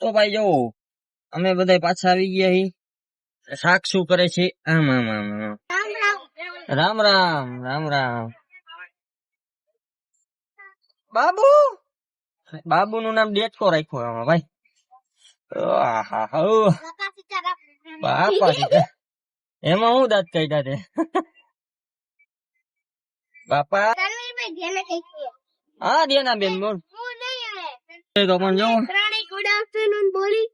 તો ભાઈ જો અમે બધા પાછા આવી ગયા હી. શાક શું કરે છે? આમ આમ આમ આમ. રામ રામ રામ રામ. બાબુ બાબુ નું નામ ડેટકો રાખ્યો આમાં ભાઈ. આહા હો બાપા સીતા. એમાં હું દાંત કાઢ્યા તે બાપા. હા દેના બેન બોલ. તો પણ જો ગુડ આફ્ટરનૂન બોલી.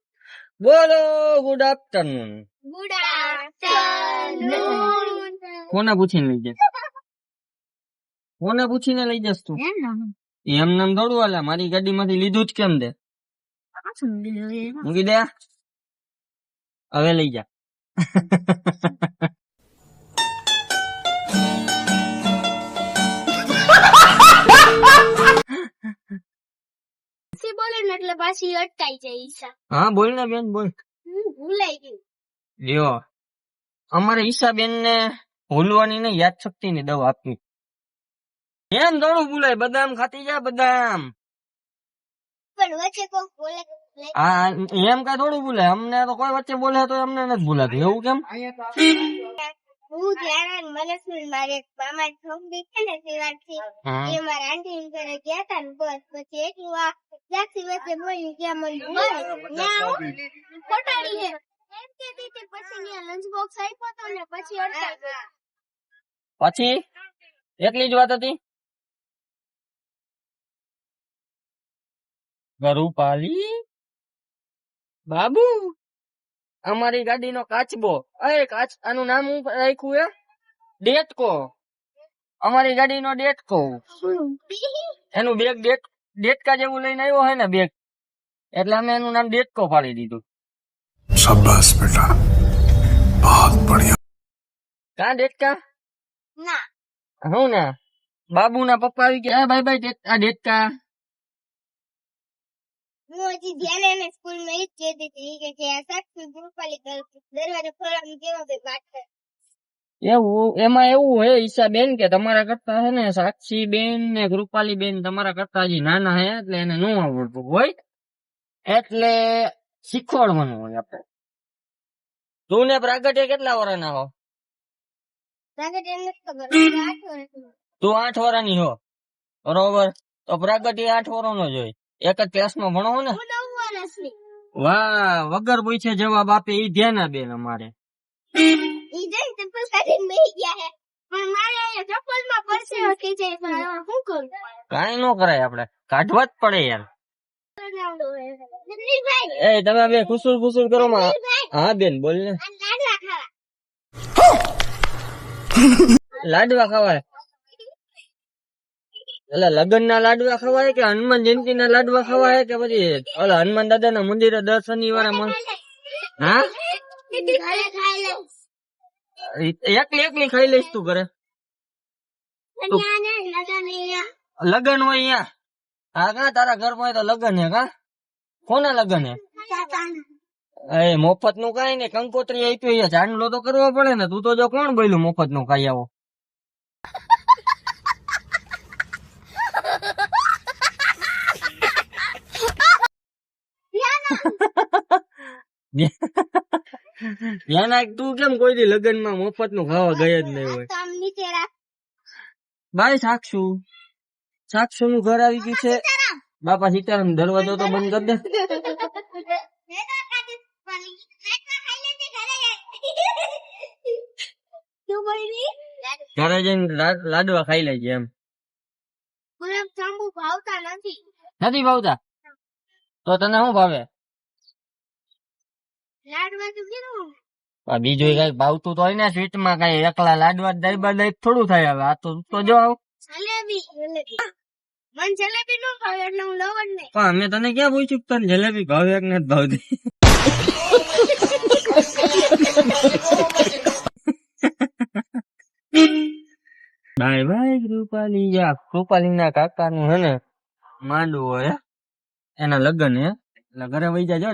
બોલો ગુડ આફ્ટરનૂન. Good afternoon. કોને પૂછીને લઈ જશ? કોને પૂછીને લઈ જશ તું? એમ નામ દોડું હાલે. મારી ગાડી માંથી લીધું જ કેમ દે? મૂકી દે હવે લઈ જા. બોલે ને એટલે પાછી અટકાઈ જાય ઈશા. હા બોલ ને બેન બોલ. ભૂલાઈ ગયું. લ્યો અમારે ઈશા બેન ને ભૂલવાની ને યાદ શક્તિ ની દવા આપવી. એમ દોડું ભૂલાય. બદામ ખાતી જા બદામ. પણ વચ્ચે કોક બોલે. હા એમ કઈ થોડું ભૂલાય. અમને તો કોઈ વચ્ચે બોલે તો અમને નથી ભૂલાતું. એવું કેમ? હું ધ્યાન મને શું મારે મામા છોકરી છે ને શિવાજી એ મારા આંટી ને ઘરે ગયા હતા ને બસ પછી એટલું આ જાક્ષી વચ્ચે બોલી ગયા મને ખોટાડી હે એમ કેતી હતી. પછી ત્યાં લંચ બોક્સ આપ્યો તો ને પછી અડતા ગયા. પછી એટલી જ વાત હતી. ગરુપાલી બાબુ અમારી ગાડીનો કાચબો. અરે કાચ આનું નામ હું રાખ્યું હે? ડેટકો. અમારી ગાડીનો ડેટકો. એનું બેગ ડેટકા જેવું લઈને આવ્યો હે ને બેગ, એટલે અમે એનું નામ ડેટકો પાડી દીધું. શાબાશ બેટા, બહુત બઢિયા. કા ડેટકા? ના હું ને બાબુ ના પપ્પા આવી ગયા. ભાઈ ભાઈ આ ડેટકા. હું હજી ધ્યાન એને સ્કૂલ માં ઈ જ કહેતી હતી કે આ સાક્ષી ગ્રુપાલી દરવાજો ખોલવાનું કેવો ભાઈ વાત કરે. એવું એમાં એવું હે ઈશા બેન કે તમારા કરતા હે ને સાક્ષી બેન ને કૃપાલી બેન તમારા કરતા હજી નાના હે એટલે એને ન આવડતું હોય એટલે શીખવાડવાનું હોય આપણે. તું ને પ્રાગટ્ય કેટલા વર્ષના હો? પ્રાગટ્ય એમ નથી ખબર. 8 વર્ષની. તું 8 વર્ષની હો બરોબર. તો પ્રાગટ્ય 8 વર્ષનો જ હોય. એક જ ક્લાસમાં ભણો ને? હું 9 વર્ષની. વાહ વગર પૂછે જવાબ આપે ઈ ધ્યાન બેન અમારે. ઈ જઈ ચપ્પલ કાઢીને બેસી ગયા હે પણ મારે ચપ્પલ માં પડશે કે જાય પણ શું કરું? કાઈ ન કરાય આપણે કાઢવા જ પડે યાર. દિલીપભાઈ એ તમે બે ખુસુર ખુસુર કરો માં. હા બેન બોલ ને. આ લાડવા ખાવા. લાડવા ખવાય એટલે લગ્ન ના લાડવા ખવાય કે હનુમાન જયંતિ ના લાડવા ખવાય કે પછી ઓલા હનુમાન દાદા ના મંદિરે દર શનિવારે હા ઘરે ખાઈ લઈશ. એકલી એકલી ખાઈ લઈશ તું ઘરે? લગન હોય અહીંયા. હા કા તારા ઘર માં તો લગન હે? કા કોના લગન હે? એ મફત નું કઈ ને કંકોત્રી આપ્યું ચાંદલો તો કરવો પડે ને. તું તો જો કોણ બોલ્યું મફત નું ખાઈ આવો. તું કેમ કોઈ દી લગન માં મફત નું ખાવા ગયા જ નહીં હોય? બાય સાક્ષુ. સાક્ષુ નું ઘર આવી ગયું છે. બાપા સીતારામ દરવાજો તો બંધ કરી દે. ઘરે જઈને લાડવા ખાઈ લેજે એમ. ગુલાબજાંબુ ભાવતા નથી. નથી ભાવતા? તો તને શું ભાવે? લાડવા તો કેવું બીજું કઈ ભાવતું તો હોય ને સ્વીટ માં? કઈ એકલા લાડવા દઈબા દઈ થોડું થાય હવે. આ તો જો જલેબી. મને જલેબી નો ભાવે એટલે હું લઉં જ નહીં. પણ અમે તને ક્યાં પૂછ્યું તને જલેબી ભાવે કે નથી ભાવતી? ભાઈ ભાઈ કૃપાલી કૃપાલી ના કાકા નું હે ને માંડવું હોય એના લગ્ન હે એટલે ઘરે વહી જાજો.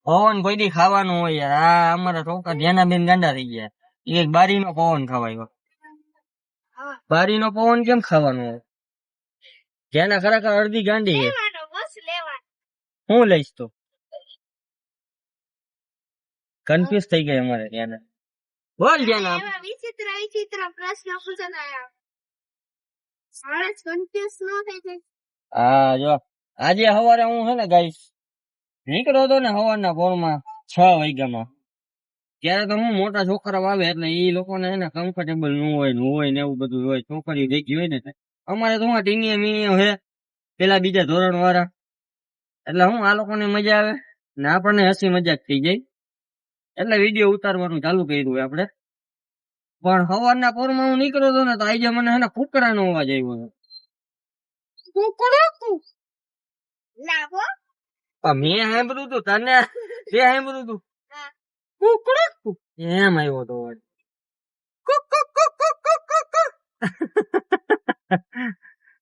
પવન કોઈ દી ખાવાનું હોય યાર. આ અમારા છોકરા ધ્યાના ગાંડા થઈ ગયા. એક બારી નો પવન ખવાય. બારી નો પવન કેમ ખાવાનું હોય? જેના ખરેખર અડધી ગાંડી છે. હું લઈશ તો કન્ફ્યુઝ થઈ ગઈ અમારે ત્યાં બોલ જ્યાં એવા વિચિત્ર વિચિત્ર પ્રશ્ન પૂછનારા માણસ કન્ફ્યુઝ ન થઈ જાય. હા જો આજે સવારે હું છે ને ગાઈસ નીકળ્યો હતો ને સવારના પોરમાં 6 વાગ્યામાં ત્યારે તો હું મોટા છોકરા આવે એટલે એ લોકોને છે ને કમ્ફર્ટેબલ ન હોય ને એવું બધું હોય છોકરીઓ દેખી હોય ને અમારે તો ટીનિયા મીનિયા હે પેલા બીજા ધોરણ વાળા એટલે હું આ લોકોને મજા આવે ને આપણને હસી મજાક થઈ જાય એટલે વિડીયો ઉતારવાનું ચાલુ કર્યું આપણે પણ સવારના પોરમાં હું નીકળ્યો હતો ને તો આજે મને છે ને કૂકડાનો અવાજ આવ્યો ના હો. પણ મેં સાંભળ્યું તું તને તે સાંભળ્યું તું હા. કૂકડું એમ આવ્યો તો અવાજ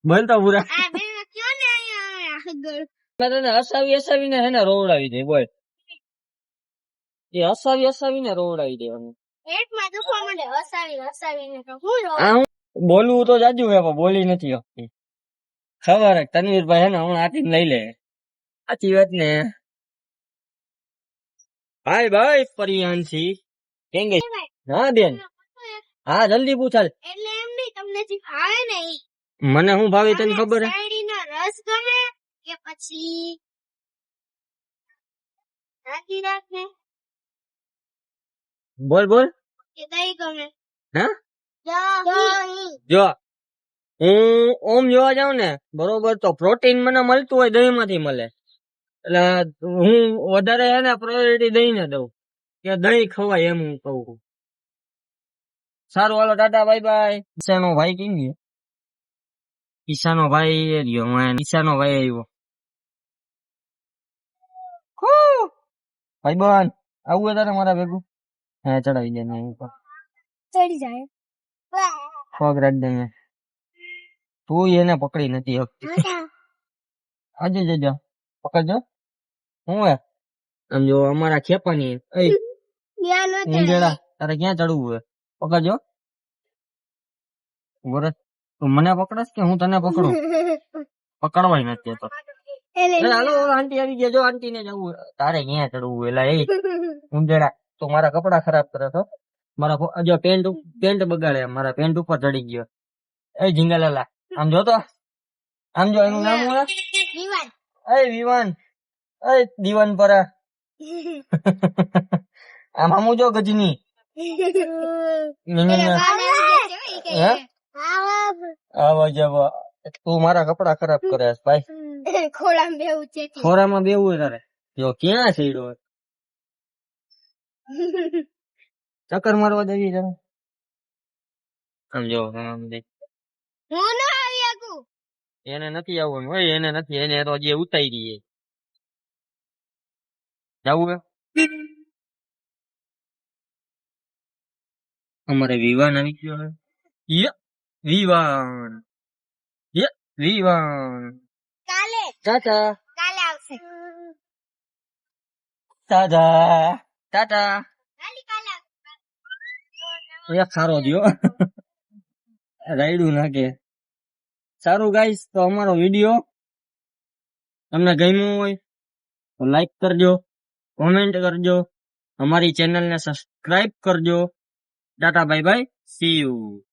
બોલતો પૂરા આ બે કયો ને અહીંયા આગળ મેં તને હસાવીને હે ને રોવડાવી દે બોલ એ હસાવીને રોવડાવી દેવાનું પેટમાં દુખવા માંડે હસાવીને તો હું રો આ હું બોલવું તો જાજુ હે પણ બોલી નથી શકતી ખબર હે તનવીરભાઈ હે ને હું આટીને લઈ લે સાચી વાત ને ભાઈ પરિયાનસી કેમ ગઈ હા બેન હા જલ્દી પૂછાલ એટલે એમ નહીં તમને જે ભાવે ને ઈ મને હું ભાવે તને ખબર હે શેરડીનો રસ ગમે કે પછી રાખને બોલ કે દહીં ગમે હા દહીં જો હું ઓમ જોવા જાઉં ને બરોબર તો પ્રોટીન મને મળતું હોય દહીં માંથી મળે એટલે હું વધારે હે ને પ્રાયોરિટી દહીં ને દઉં કે દહીં ખવાય એમ હું કહું સારું હાલો ટાટા બાય બાય ઈશાનો ભાઈ કેમ ગયો ઈશાનો ભાઈ એ રહ્યો ઈશાનો ભાઈ આવ્યો ભાઈ બન આવું હોય તારે મારા ભેગું હા ચડાવી દે હું ઉપર ચડી જાય પગ રાખ દે મેં તું એને પકડી નથી શકતી આજે જજો પકડજો હું હે આમ જો અમારા ખેપાની ઊંધેડા તારે ક્યાં ચડવું હે પકડજો વરસ તું મને પકડસ કે હું તને પકડું પકડવાય નથી તો હાલો આંટી આવી ગયા જો આંટી ને જવું તારે ક્યાં ચડવું એલા એ ઊંધેડા તો મારા કપડા ખરાબ કરે તો મારા જો પેન્ટ બગાડે મારા પેન્ટ ઉપર ચડી ગયો એ ઝીંગાલાલા આમ જો તો આમ જો એનું નામ હું વિવાન એ વિવાન એ દીવાન પરા આમ આમ જો ગજની આવા જવા તું મારા કપડા ખરાબ કરે ભાઈ ખોળામાં બેવું છે ખોરામાં બેવું તારે જો ક્યાં છે ચક્કર મારવા દેવી જરા આમ જો આમ દેખ હું ન આવી આગુ એને નથી આવવાનું હોય એને નથી એને તો જે ઉતારી જવું હે અમારે વિવાન આવી ગયો હે વિવાન કાલે ચાચા આવશે ટાટા કાલે એક સારો દ્યો રાયડું નાખે સારું ગાઈસ તો અમારો વિડીયો તમને ગમ્યો હોય તો લાઈક કરજો કોમેન્ટ કરજો અમારી ચેનલને સબસ્ક્રાઇબ કરજો Tata bye bye see you